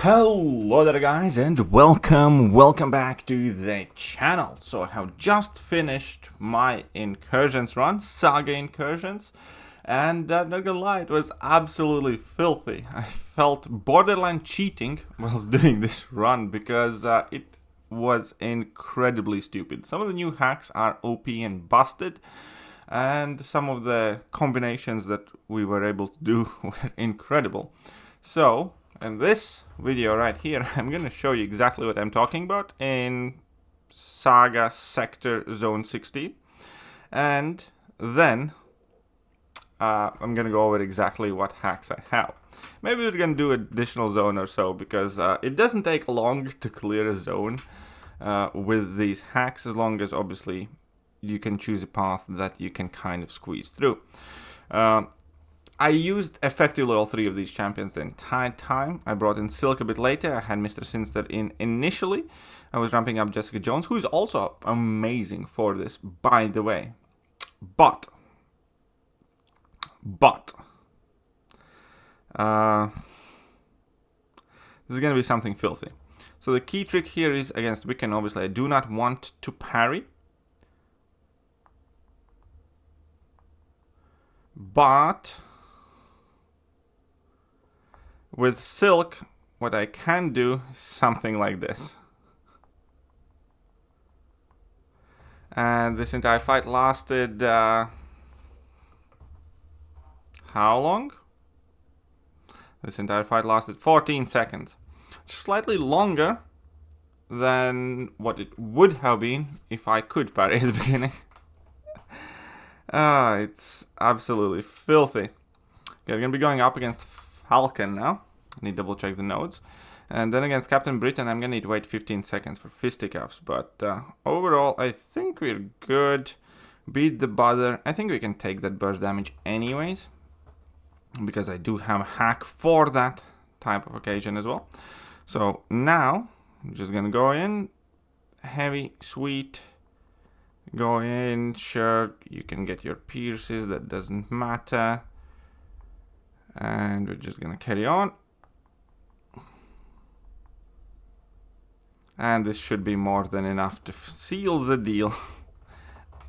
Hello there guys and welcome back to the channel. So I have just finished my incursions run, Saga Incursions, and not gonna lie, it was absolutely filthy. I felt borderline cheating whilst doing this run because it was incredibly stupid. Some of the new hacks are OP and busted, and some of the combinations that we were able to do were incredible. So in this video right here, I'm going to show you exactly what I'm talking about in Saga Sector Zone 16. And then I'm going to go over exactly what hacks I have. Maybe we're going to do an additional zone or so, because it doesn't take long to clear a zone with these hacks, as long as obviously you can choose a path that you can kind of squeeze through. I used effectively all three of these champions the entire time. I brought in Silk a bit later. I had Mr. Sinster in initially. I was ramping up Jessica Jones, who is also amazing for this, by the way. But this is going to be something filthy. So the key trick here is against Wiccan. Obviously, I do not want to parry. But with Silk, what I can do is something like this. And this entire fight lasted, how long? This entire fight lasted 14 seconds. Slightly longer than what it would have been if I could parry at the beginning. It's absolutely filthy. Okay, we're going to be going up against Falcon now. I need to double check the nodes. And then against Captain Britain, I'm going to need to wait 15 seconds for fisticuffs. But overall, I think we're good. Beat the buzzer. I think we can take that burst damage anyways, because I do have a hack for that type of occasion as well. So now, I'm just going to go in. Heavy, sweet. Go in, sure, you can get your pierces, that doesn't matter. And we're just gonna carry on. And this should be more than enough to seal the deal.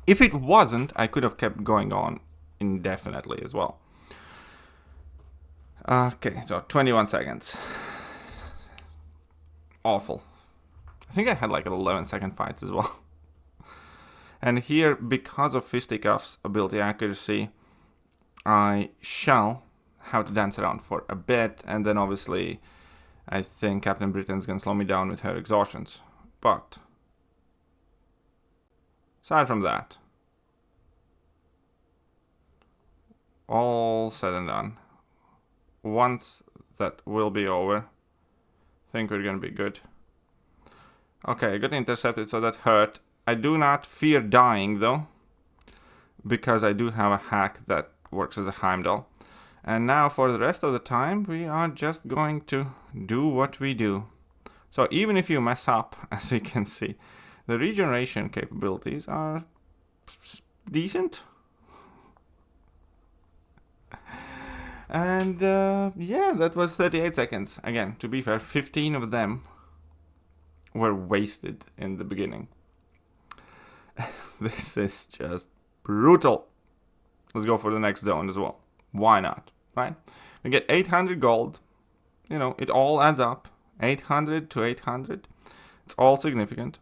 If it wasn't, I could have kept going on indefinitely as well. Okay, so 21 seconds. Awful. I think I had like 11-second fights as well. And here, because of Fisticuff's ability accuracy, I shall have to dance around for a bit, and then obviously I think Captain Britain's gonna slow me down with her exhaustions. But aside from that, all said and done, once that will be over, I think we're gonna be good. Okay, I got intercepted, so that hurt. I do not fear dying though, because I do have a hack that works as a Heimdall. And now for the rest of the time, we are just going to do what we do. So even if you mess up, as we can see, the regeneration capabilities are decent. And yeah, that was 38 seconds. Again, to be fair, 15 of them were wasted in the beginning. This is just brutal. Let's go for the next zone as well. Why not, right? We get 800 gold. You know, it all adds up. 800 to 800. It's all significant.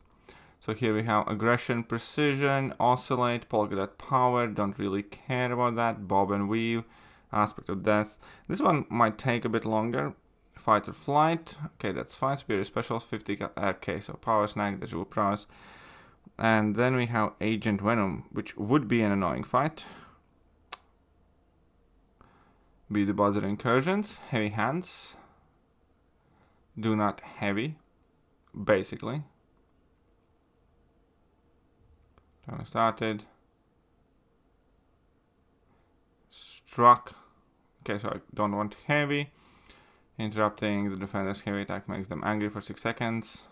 So here we have aggression, precision, oscillate, polka dot power. Don't really care about that. Bob and weave, aspect of death. This one might take a bit longer. Fight or flight. Okay, that's fine. Superior special 50. Okay, so power snag, deja vu prowess. And then we have Agent Venom, which would be an annoying fight. Be the buzzer incursions, heavy hands. Do not heavy, basically. Turn started. Struck. Okay, so I don't want heavy. Interrupting the defender's heavy attack makes them angry for 6 seconds.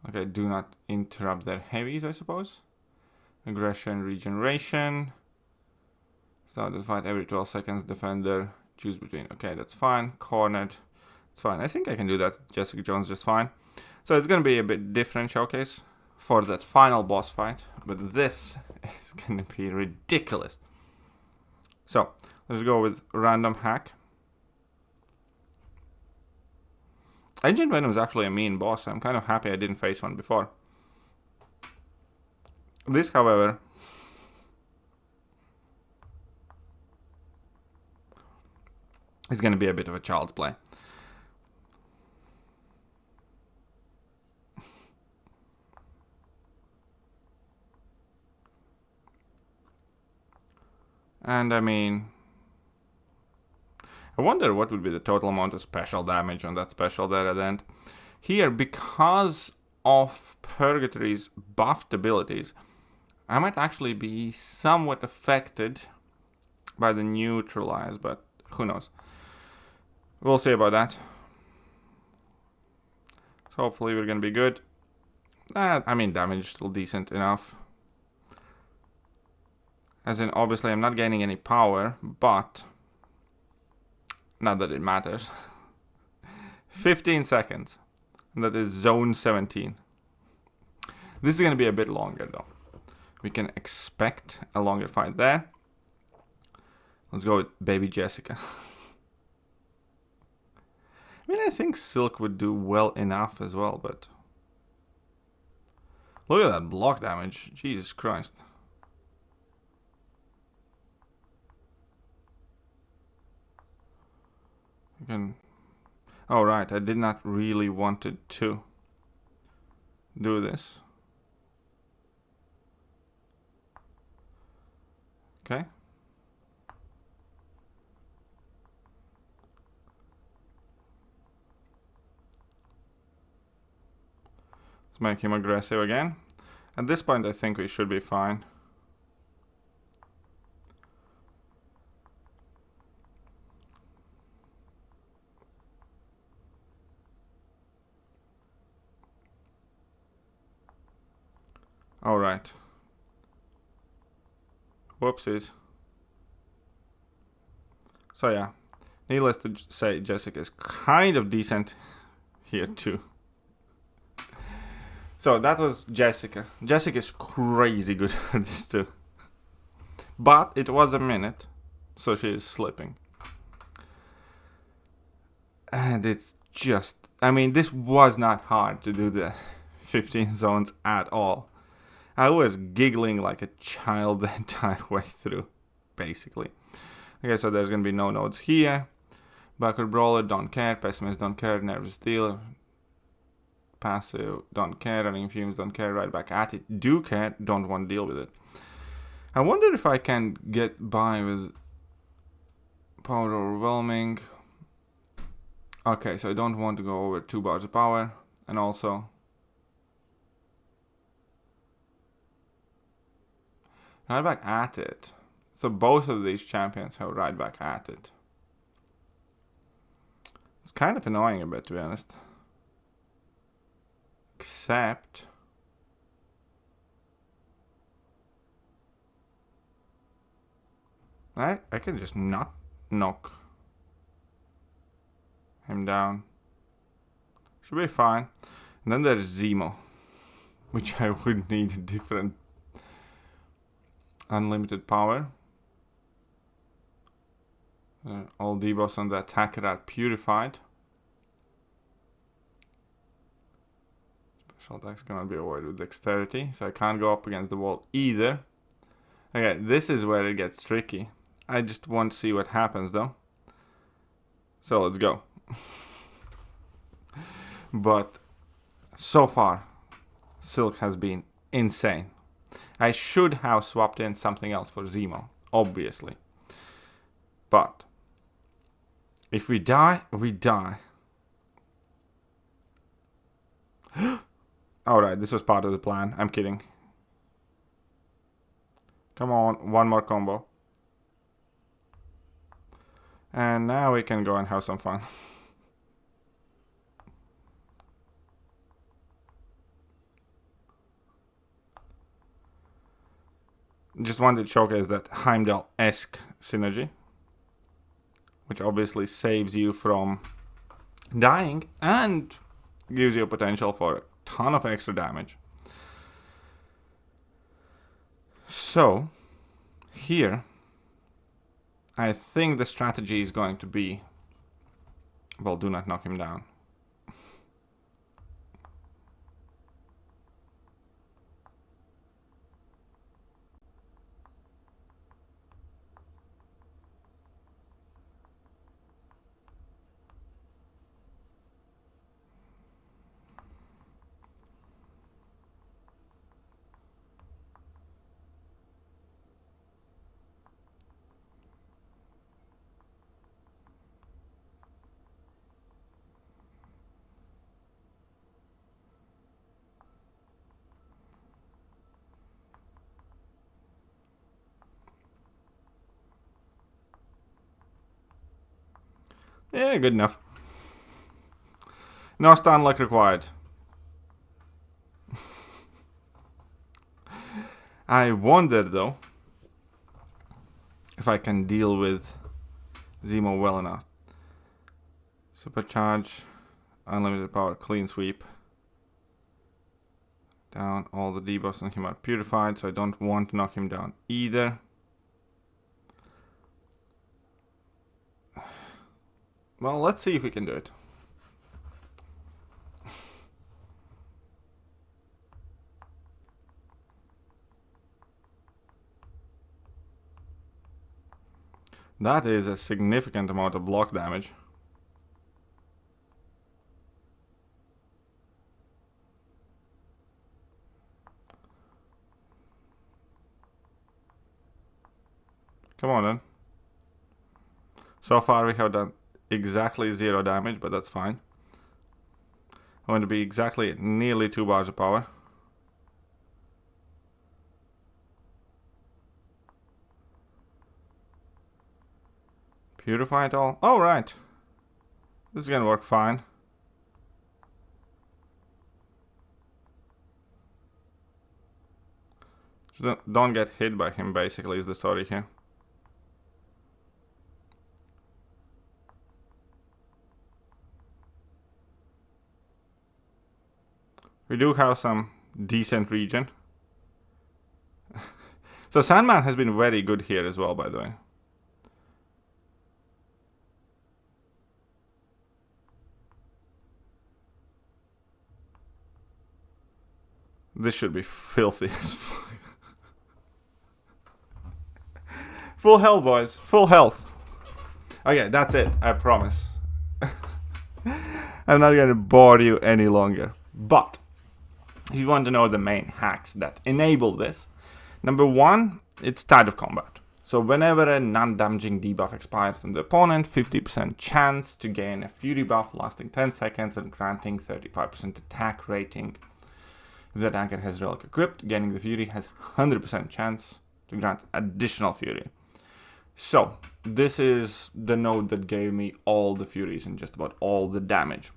Okay, do not interrupt their heavies, I suppose. Aggression, regeneration. Start the fight every 12 seconds. Defender, choose between. Okay, that's fine. Cornered. It's fine. I think I can do that, Jessica Jones, just fine. So it's going to be a bit different showcase for that final boss fight. But this is going to be ridiculous. So, let's go with random hack. Ancient Venom is actually a mean boss. I'm kind of happy I didn't face one before. This, however, is going to be a bit of a child's play. And I mean, I wonder what would be the total amount of special damage on that special there at the end. Here, because of Purgatory's buffed abilities, I might actually be somewhat affected by the neutralize, but who knows. We'll see about that. So hopefully we're gonna be good. I mean, damage is still decent enough. As in, obviously I'm not gaining any power, but not that it matters. 15 seconds. And that is zone 17. This is gonna be a bit longer though. We can expect a longer fight there. Let's go with baby Jessica. I mean, I think Silk would do well enough as well, but look at that block damage. Jesus Christ. You can... Oh, right. I did not really wanted to do this. Okay. Let's make him aggressive again. At this point, I think we should be fine. All right. Whoopsies. So yeah, needless to say, Jessica is kind of decent here too. So that was Jessica. Jessica is crazy good at this too. But it was a minute, so she is slipping. And it's just, I mean, this was not hard to do the 15 zones at all. I was giggling like a child the entire way through, basically. Okay, so there's going to be no nodes here. Backward Brawler, don't care. Pessimist, don't care. Nervous Stealer, passive, don't care. Running Fumes, don't care. Right back at it, do care. Don't want to deal with it. I wonder if I can get by with Power Overwhelming. Okay, so I don't want to go over 2 bars of power. And also... right back at it. So both of these champions have right back at it. It's kind of annoying a bit, to be honest. Except... I can just not knock him down. Should be fine. And then there's Zemo, which I would need a different unlimited power. All debuffs on the attacker are purified. Special attack's gonna be avoided with dexterity, so I can't go up against the wall either. Okay, this is where it gets tricky. I just want to see what happens though. So let's go. But so far, Silk has been insane. I should have swapped in something else for Zemo, obviously. But if we die, we die. Alright, this was part of the plan. I'm kidding. Come on, one more combo. And now we can go and have some fun. Just wanted to showcase that Heimdall-esque synergy, which obviously saves you from dying, and gives you a potential for a ton of extra damage. So, here, I think the strategy is going to be, well, do not knock him down. Yeah, good enough. No stun luck required. I wonder, though, if I can deal with Zemo well enough. Supercharge, unlimited power, clean sweep. Down, all the debuffs on him are purified, so I don't want to knock him down either. Well, let's see if we can do it. That is a significant amount of block damage. Come on then. So far we have done exactly 0 damage, but that's fine. I'm going to be exactly nearly 2 bars of power. Purify it all. Oh, right. This is gonna work fine. Just don't get hit by him, basically, is the story here. We do have some decent regen. So Sandman has been very good here as well, by the way. This should be filthy as fuck. Full health, boys. Full health. Okay, that's it. I promise. I'm not gonna bore you any longer. But if you want to know the main hacks that enable this, number 1, it's tide of combat. So whenever a non-damaging debuff expires on the opponent, 50% chance to gain a fury buff lasting 10 seconds and granting 35% attack rating. If the attacker has relic equipped, gaining the fury has 100% chance to grant additional fury. So this is the node that gave me all the furies and just about all the damage.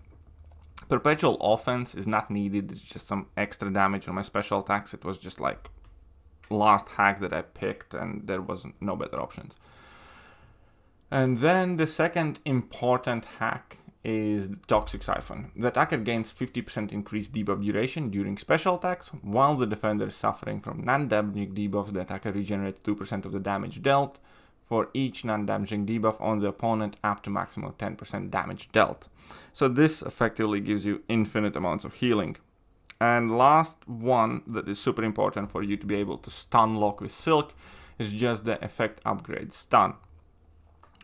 Perpetual offense is not needed, it's just some extra damage on my special attacks. It was just like last hack that I picked and there wasn't no better options. And then the second important hack is the Toxic Siphon. The attacker gains 50% increased debuff duration during special attacks, while the defender is suffering from non-damaging debuffs. The attacker regenerates 2% of the damage dealt for each non-damaging debuff on the opponent up to maximum 10% damage dealt. So this effectively gives you infinite amounts of healing. And last one that is super important for you to be able to stun lock with Silk is just the effect upgrade stun.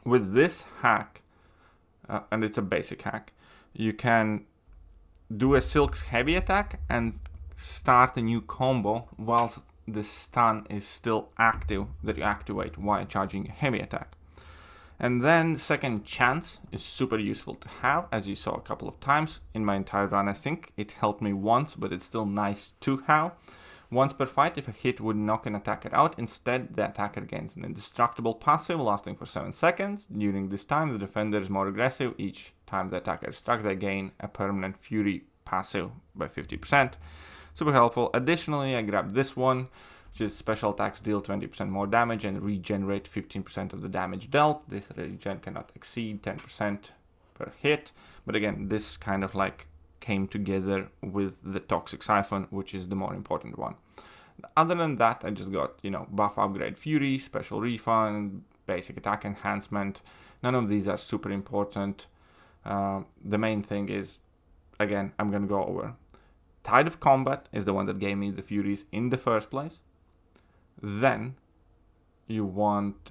With this hack, and it's a basic hack, you can do a Silk's heavy attack and start a new combo whilst the stun is still active that you activate while charging a heavy attack. And then second chance is super useful to have, as you saw a couple of times in my entire run. I think it helped me once, but it's still nice to have. Once per fight, if a hit would knock an attacker out, instead the attacker gains an indestructible passive lasting for 7 seconds. During this time, the defender is more aggressive. Each time the attacker is struck, they gain a permanent fury passive by 50%. Super helpful. Additionally, I grabbed this one, which is special attacks deal 20% more damage and regenerate 15% of the damage dealt. This regen cannot exceed 10% per hit. But again, this kind of like came together with the Toxic Siphon, which is the more important one. Other than that, I just got, you know, buff upgrade Fury, special refund, basic attack enhancement. None of these are super important. The main thing is, again, I'm going to go over. Tide of Combat is the one that gave me the Furies in the first place. Then you want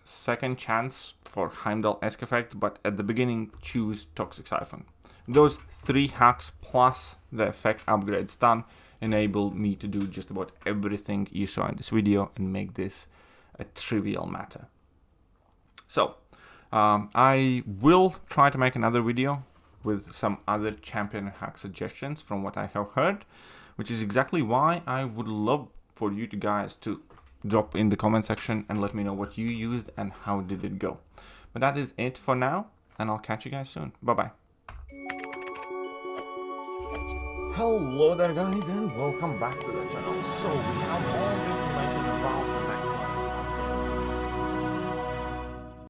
second chance for Heimdall-esque effects, but at the beginning choose Toxic Siphon. Those 3 hacks plus the effect upgrades done enable me to do just about everything you saw in this video and make this a trivial matter. So I will try to make another video with some other champion hack suggestions from what I have heard, which is exactly why I would love for you guys to drop in the comment section and let me know what you used and how did it go. But that is it for now, and I'll catch you guys soon. Bye bye. Hello there guys, and welcome back to the channel. So we